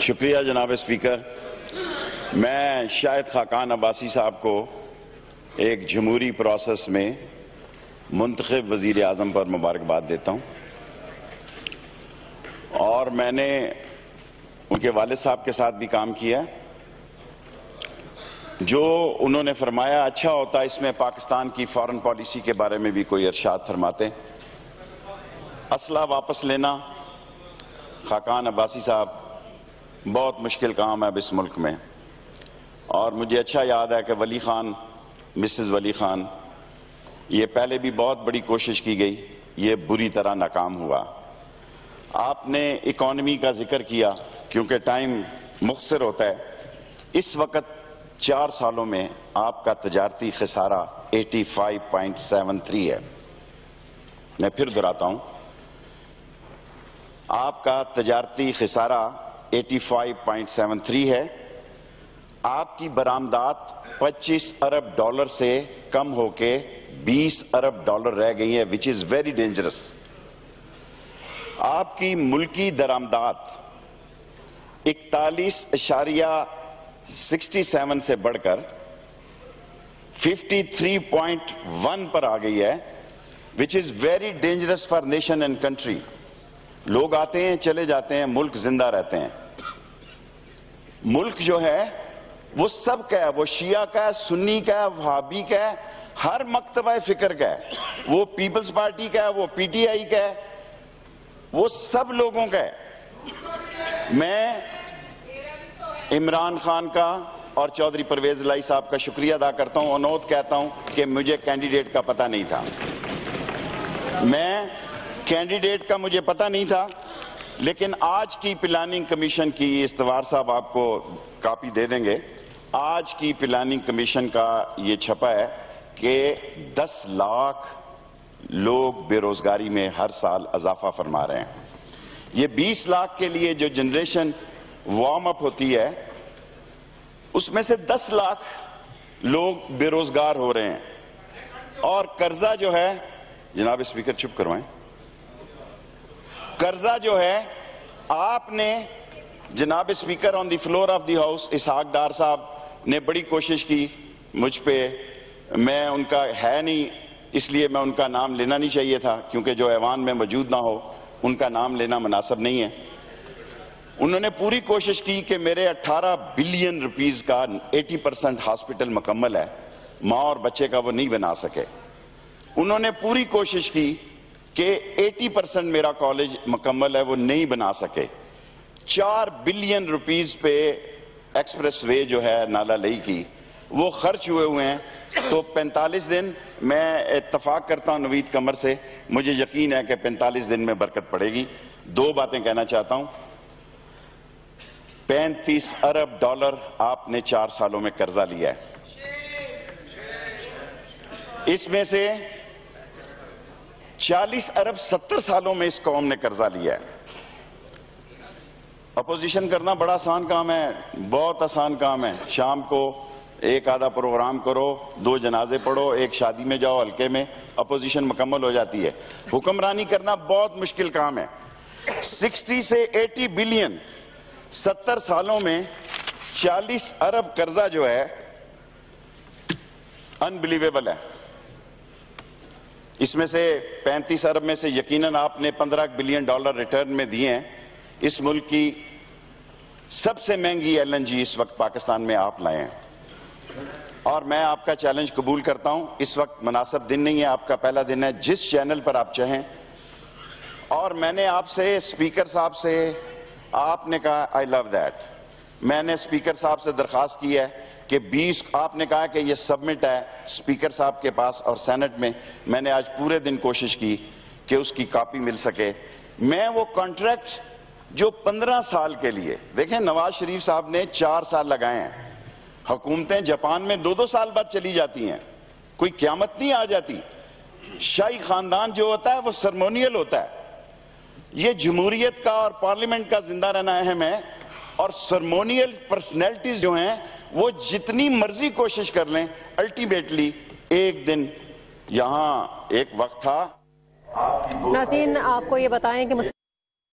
शुक्रिया जनाब स्पीकर। मैं शाहिद खाकान अब्बासी साहब को एक जमहूरी प्रोसेस में मुंतखब वज़ीर आज़म पर मुबारकबाद देता हूँ, और मैंने उनके वालिद साहब के साथ भी काम किया। जो उन्होंने फरमाया अच्छा होता, इसमें पाकिस्तान की फॉरेन पॉलिसी के बारे में भी कोई इरशाद फरमाते। असला वापस लेना, खाकान अब्बासी साहब, बहुत मुश्किल काम है अब इस मुल्क में। और मुझे अच्छा याद है कि वली खान, मिसेस वली खान, ये पहले भी बहुत बड़ी कोशिश की गई, ये बुरी तरह नाकाम हुआ। आपने इकॉनमी का जिक्र किया, क्योंकि टाइम मुख्तसर होता है। इस वक्त 4 सालों में आपका तजारती खसारा 85.73 है। मैं फिर दोहराता हूं, आपका तजारती खसारा 85.73 है। आपकी बरामदात 25 अरब डॉलर से कम होके 20 अरब डॉलर रह गई है, विच इज वेरी डेंजरस। आपकी मुल्की दरामदात 41.67 से बढ़कर 53.1 पर आ गई है, which is very dangerous for nation and country. लोग आते हैं, चले जाते हैं, मुल्क जिंदा रहते हैं। मुल्क जो है वो सब का है, वो शिया का है, सुन्नी का है, वहाबी का है, हर मकतबा फिक्र का है। वो पीपल्स पार्टी का है, वो पीटीआई का है, वो सब लोगों का है। मैं इमरान खान का और चौधरी परवेज लाई साहब का शुक्रिया अदा करता हूं। अनोद कहता हूं कि मुझे कैंडिडेट का पता नहीं था, मुझे पता नहीं था। लेकिन आज की प्लानिंग कमीशन की, इस्तवार साहब आपको कॉपी दे देंगे, आज की प्लानिंग कमीशन का ये छपा है कि 10 लाख लोग बेरोजगारी में हर साल इजाफा फरमा रहे हैं। ये 20 लाख के लिए जो जनरेशन वार्म अप होती है, उसमें से 10 लाख लोग बेरोजगार हो रहे हैं। और कर्जा जो है, जनाब स्पीकर चुप करवाएं, कर्जा जो है, आपने जनाब speaker on the floor of the house Ishaq Dar साहब ने बड़ी कोशिश की मुझ पे, मैं उनका है नहीं इसलिए मैं उनका नाम लेना नहीं चाहिए था, क्योंकि जो ऐवान में मौजूद ना हो उनका नाम लेना मुनासिब नहीं है। उन्होंने पूरी कोशिश की कि मेरे 18 बिलियन रुपीस का 80% हॉस्पिटल मुकम्मल है, माँ और बच्चे का वो नहीं बना सके। उन्होंने पूरी कोशिश की कि 80% मेरा कॉलेज मुकम्मल है, वो नहीं बना सके। 4 बिलियन रुपीस पे एक्सप्रेस वे जो है नाला लई की, वो खर्च हुए हैं। तो 45 दिन, मैं इत्तफाक करता हूं नवीद कमर से, मुझे यकीन है कि 45 दिन में बरकत पड़ेगी। 2 बातें कहना चाहता हूं। 35 अरब डॉलर आपने 4 सालों में कर्जा लिया है, इसमें से 40 अरब 70 सालों में इस कौम ने कर्जा लिया है। अपोजिशन करना बड़ा आसान काम है, बहुत आसान काम है। शाम को एक आधा प्रोग्राम करो, 2 जनाजे पढ़ो, एक शादी में जाओ, हल्के में अपोजिशन मुकम्मल हो जाती है। हुक्मरानी करना बहुत मुश्किल काम है। 60 से 80 बिलियन 70 सालों में 40 अरब कर्जा जो है, अनबिलीवेबल है। इसमें से 35 अरब में से यकीनन आपने 15 बिलियन डॉलर रिटर्न में दिए हैं। इस मुल्क की सबसे महंगी LNG इस वक्त पाकिस्तान में आप लाए हैं, और मैं आपका चैलेंज कबूल करता हूं। इस वक्त मुनासिब दिन नहीं है, आपका पहला दिन है, जिस चैनल पर आप चाहें। और मैंने आपसे, स्पीकर साहब से, आपने कहा आई लव दैट। मैंने स्पीकर साहब से दरख्वास्त की है कि 20, आपने कहा कि ये सबमिट है स्पीकर साहब के पास और सेनेट में। मैंने आज पूरे दिन कोशिश की कि उसकी कॉपी मिल सके। मैं वो कॉन्ट्रैक्ट जो 15 साल के लिए, देखें नवाज शरीफ साहब ने 4 साल लगाए हैं, हुकूमतें जापान में 2-2 साल बाद चली जाती हैं, कोई क्यामत नहीं आ जाती। शाही खानदान जो होता है वो सरमोनियल होता है। ये जमहूरियत का और पार्लियामेंट का जिंदा रहना अहम है, और सरमोनियल पर्सनैलिटीज जो हैं वो जितनी मर्जी कोशिश कर लें, अल्टीमेटली एक दिन, यहां एक वक्त था। नाज़रीन, आपको ये बताएं कि